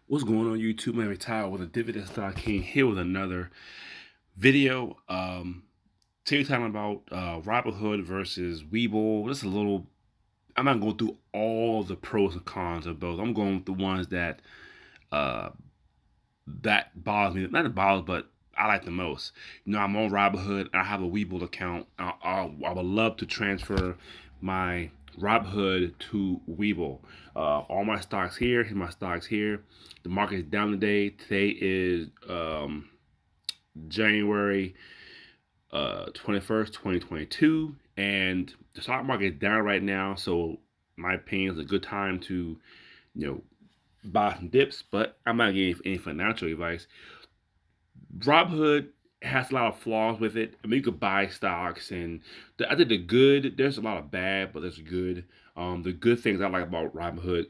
What's going on YouTube? Man, retired with a dividend stock. Came here with another video. Today we're talking about Robinhood versus webull. Just a little. I'm not going through all the pros and cons of both. I'm going with the ones uh, that bothers me. Not that bothers, but I like the most. I'm on Robinhood. I have a webull account. I would love to transfer my Robinhood to webull. All my stocks here. Here's my stocks here. The market is down today. Today is January 21st, 2022, and the stock market is down right now. So, my opinion is a good time to, you know, buy some dips. But I'm not giving any financial advice. Robinhood has a lot of flaws with it. I mean, you could buy stocks, and I think the good. There's a lot of bad, but there's good. The good things I like about Robinhood,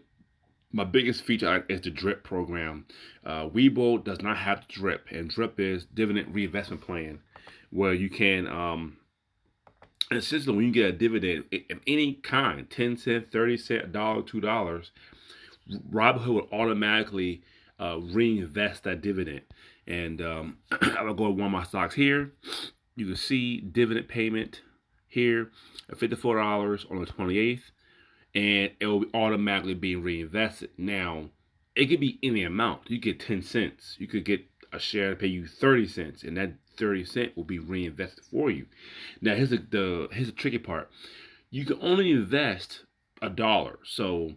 my biggest feature is the DRIP program. Webull does not have DRIP, and DRIP is dividend reinvestment plan, where you can essentially when you get a dividend of any kind, 10 cent, 30 cent, $1, $2, Robinhood will automatically reinvest that dividend. And I will go to one of my stocks here. You can see dividend payment here at $54 on the 28th, and it will be automatically being reinvested. Now, it could be any amount. You get 10 cents. You could get a share to pay you 30 cents, and that 30 cent will be reinvested for you. Now, here's the tricky part. You can only invest $1. So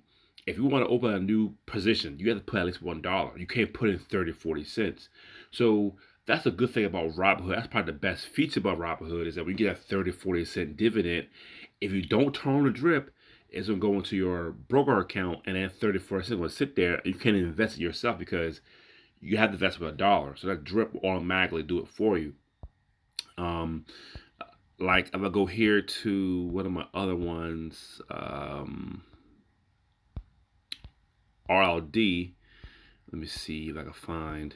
if you want to open a new position, you have to put at least $1. You can't put in 30, 40 cents. So that's a good thing about Robinhood. That's probably the best feature about Robinhood is that when you get a 30, 40 cent dividend, if you don't turn on the drip, it's going to go into your broker account, and then 30, 40 cents will sit there. You can't invest it yourself because you have to invest with $1. So that drip will automatically do it for you. Um, like if I go here to one of my other ones, RLD. Let me see if I can find.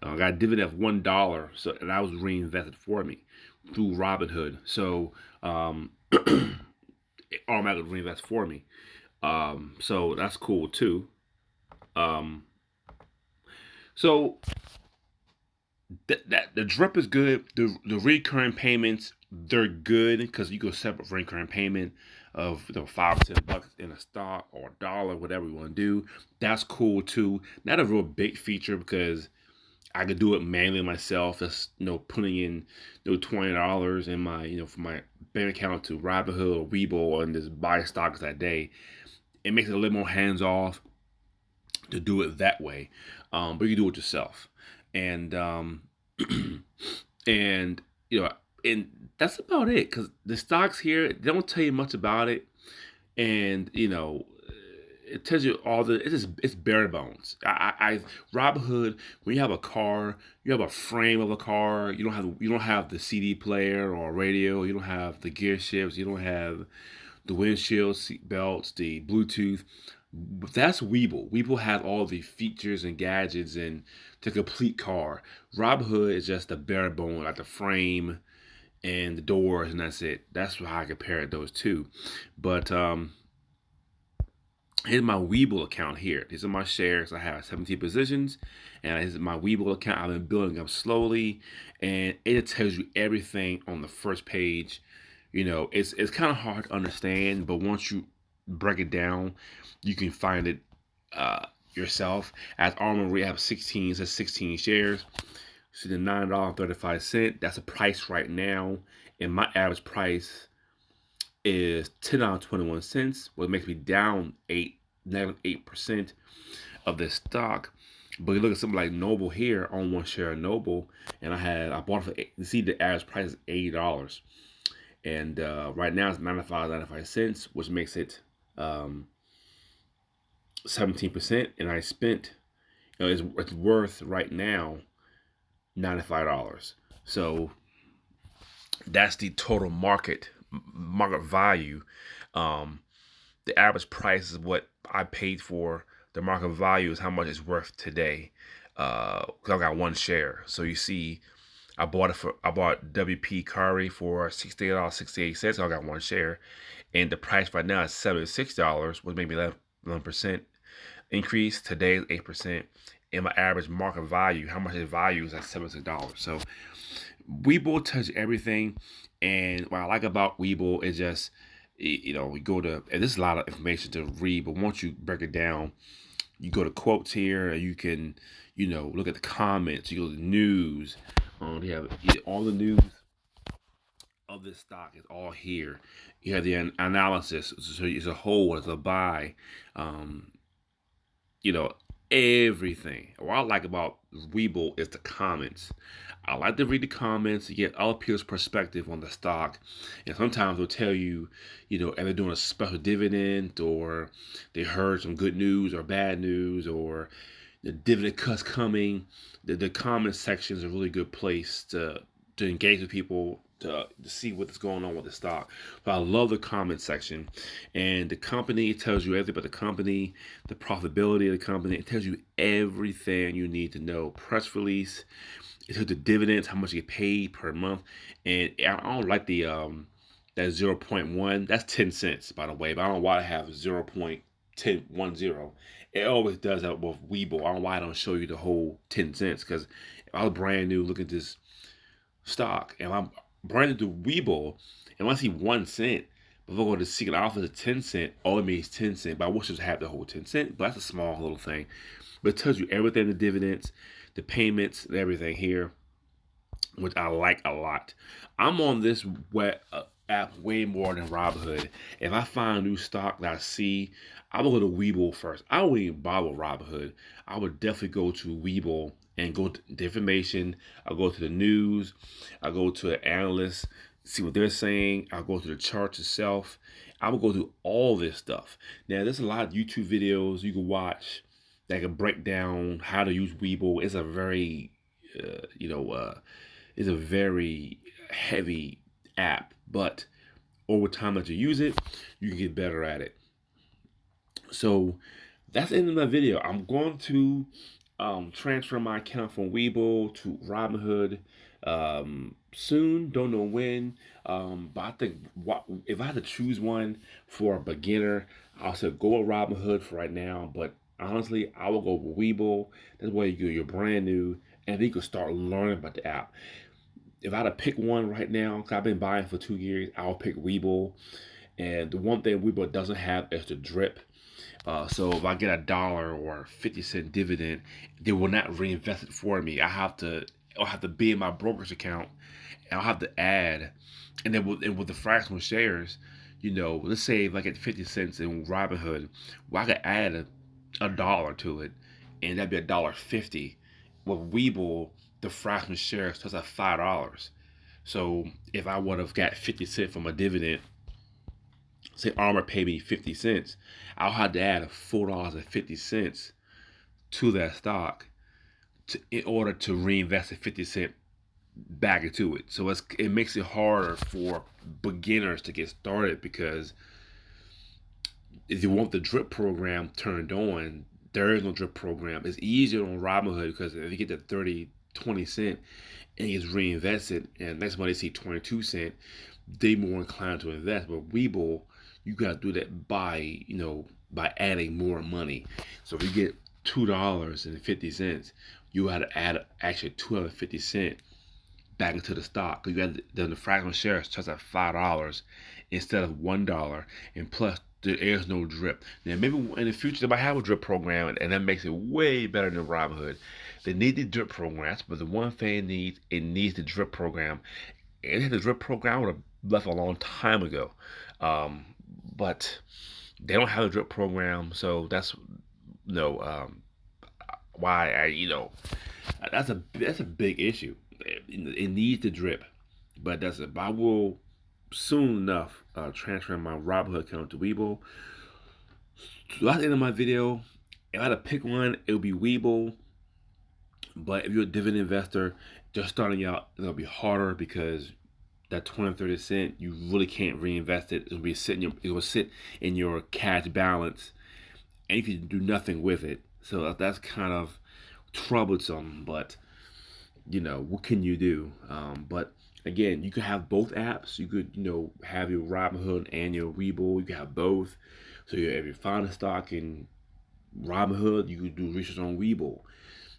I got a dividend of $1, so and that was reinvested for me through Robinhood. So it automatically reinvest for me. So that's cool too. Um, so that the drip is good. The recurring payments, they're good because you go separate recurring payment of $5 or $10 in a stock or $1, whatever you want to do. That's cool too. Not a real big feature because I could do it manually myself. Just putting in $20 in my for my bank account to Robinhood or Webull and just buy stocks that day. It makes it a little more hands off to do it that way, but you can do it yourself. And and and that's about it because the stocks here they don't tell you much about it, and it tells you all it's bare bones. I Robinhood, when you have a car, you have a frame of a car. You don't have the CD player or radio. You don't have the gear shifts. You don't have the windshield seat belts, the Bluetooth. That's Webull. Webull has all the features and gadgets and the complete car. Robinhood is just the bare bone, like the frame and the doors, and that's it. That's how I compare those two. But here's my Webull account here. These are my shares. I have 17 positions, and this is my Webull account. I've been building up slowly, and it tells you everything on the first page. It's kind of hard to understand, but once you break it down, you can find it yourself. As Armor, we have 16. It says 16 shares. See the $9.35. That's a price right now, and my average price is $10.21, what makes me down -8% of this stock. But you look at something like Noble here on one share of Noble, and I bought it for you see the average price is $80, and right now it's 95 cents, which makes it 17%, and I spent it's worth right now $95. So that's the total market value. The average price is what I paid for. The market value is how much it's worth today. Because I got one share. So you see, I bought WP Curry for $68.68. I got one share, and the price right now is $76, which made me 11%. increase. Today is 8%. And my average market value, how much it values, at $76. So webull tells you everything. And what I like about webull is just, we go to, and there's a lot of information to read, but once you break it down, you go to quotes here, and you can, look at the comments, you go to the news. They have all the news of this stock is all here. You have the analysis, so it's a hold, it's a buy, um, you know, everything. What I like about Webull is the comments. I like to read the comments to get other people's perspective on the stock. And sometimes they'll tell you, if they're doing a special dividend, or they heard some good news or bad news, or the dividend cuts coming. The comment section is a really good place to engage with people, to see what's going on with the stock. But I love the comment section. And the company, it tells you everything about the company, the profitability of the company. It tells you everything you need to know. Press release. It tells the dividends, how much you get paid per month. And I don't like the that 0.1. That's 10 cents, by the way. But I don't know why I have 0.1010. It always does that with Webull. I don't know why I don't show you the whole 10 cents. Because if I was brand new, look at this stock, and I'm brand new to Webull, and when I see 1 cent, but if I go to Secret Alpha to 10 cent, all it means 10 cent. But I wish it had the whole 10 cent, but that's a small little thing. But it tells you everything, the dividends, the payments, and everything here, which I like a lot. I'm on this app way more than Robinhood. If I find a new stock that I see, I will go to Webull first. I wouldn't even bother with Robinhood. I would definitely go to Webull and go to the information. I'll go to the news. I'll go to the analysts, see what they're saying. I'll go to the charts itself. I will go through all this stuff. Now, there's a lot of YouTube videos you can watch that can break down how to use Webull. It's a very, it's a very heavy app, but over time that you use it, you can get better at it. So that's the end of my video. I'm going to transfer my account from Webull to Robinhood soon. Don't know when. But I think if I had to choose one for a beginner, I'll say go with Robinhood for right now. But honestly, I will go with Webull. That's why you're brand new, and then you can start learning about the app. If I had to pick one right now, because I've been buying for 2 years, I'll pick Webull. And the one thing Webull doesn't have is the drip. So if I get a dollar or 50-cent dividend, they will not reinvest it for me. I'll have to be in my brokerage account, and I'll have to add. And then with the fractional shares, let's say if I get 50 cents in Robinhood, well, I could add a dollar to it, and that'd be $1.50. With Webull, the fractional shares starts at $5. So if I would have got 50 cents from a dividend, say Armor paid me 50 cents, I'll have to add $4.50 to that stock in order to reinvest the 50 cent back into it. So it makes it harder for beginners to get started, because if you want the drip program turned on, there is no drip program. It's easier on Robinhood, because if you get the 20 cent and it's reinvested, and next month they see 22 cent, they more inclined to invest. But Webull, you gotta do that by adding more money. So if you get $2.50, you had to add actually 250 cents back into the stock. You got the fractional shares starts at $5 instead of $1, and plus there's no drip. Now maybe in the future they might have a drip program, and that makes it way better than Robinhood. They need the drip program, but the one thing it needs the drip program. And if the drip program, I would have left a long time ago. But they don't have a drip program, so that's why that's a big issue. It needs the drip, but that's it. But I will soon enough transfer my Robinhood account to Webull. So that's the end of my video. If I had to pick one, it would be Webull. But if you're a dividend investor just starting out, it'll be harder, because that 20 or 30 cent, you really can't reinvest it. It will sit in your cash balance, and you can do nothing with it. So that's kind of troublesome, but what can you do? But again, you could have both apps. You could have your Robinhood and your Webull. You can have both. So if you find a stock in Robinhood, you could do research on webull.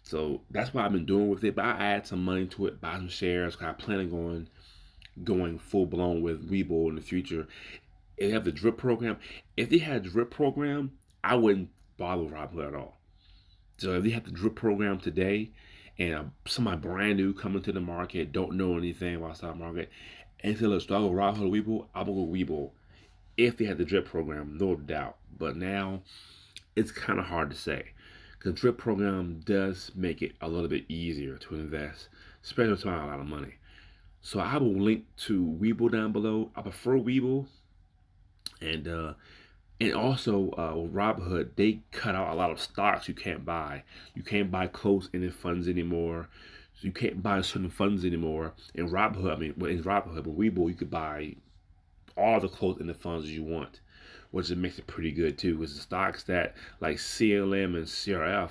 So that's what I've been doing with it. But I add some money to it, buy some shares. Cause I plan on going full blown with webull in the future. If they have the drip program, if they had a drip program, I wouldn't bother with Robinhood at all. So if they have the drip program today, and somebody brand new coming to the market, don't know anything about stock market, and say, let's start with Robinhood webull, I'll go with webull. If they had the drip program, no doubt. But now it's kind of hard to say. Because drip program does make it a little bit easier to invest, especially with a lot of money. So I will link to webull down below. I prefer webull, and also Robinhood, they cut out a lot of stocks you can't buy. You can't buy closed-ended funds anymore. So you can't buy certain funds anymore. In Robinhood, in Robinhood, but webull, you could buy all the closed-ended funds you want, which makes it pretty good too. Because the stocks that like CLM and CRF,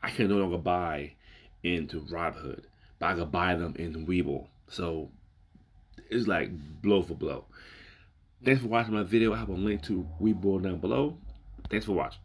I can no longer buy into Robinhood, but I can buy them in webull. So it's like blow for blow. Thanks for watching my video. I have a link to webull down below. Thanks for watching.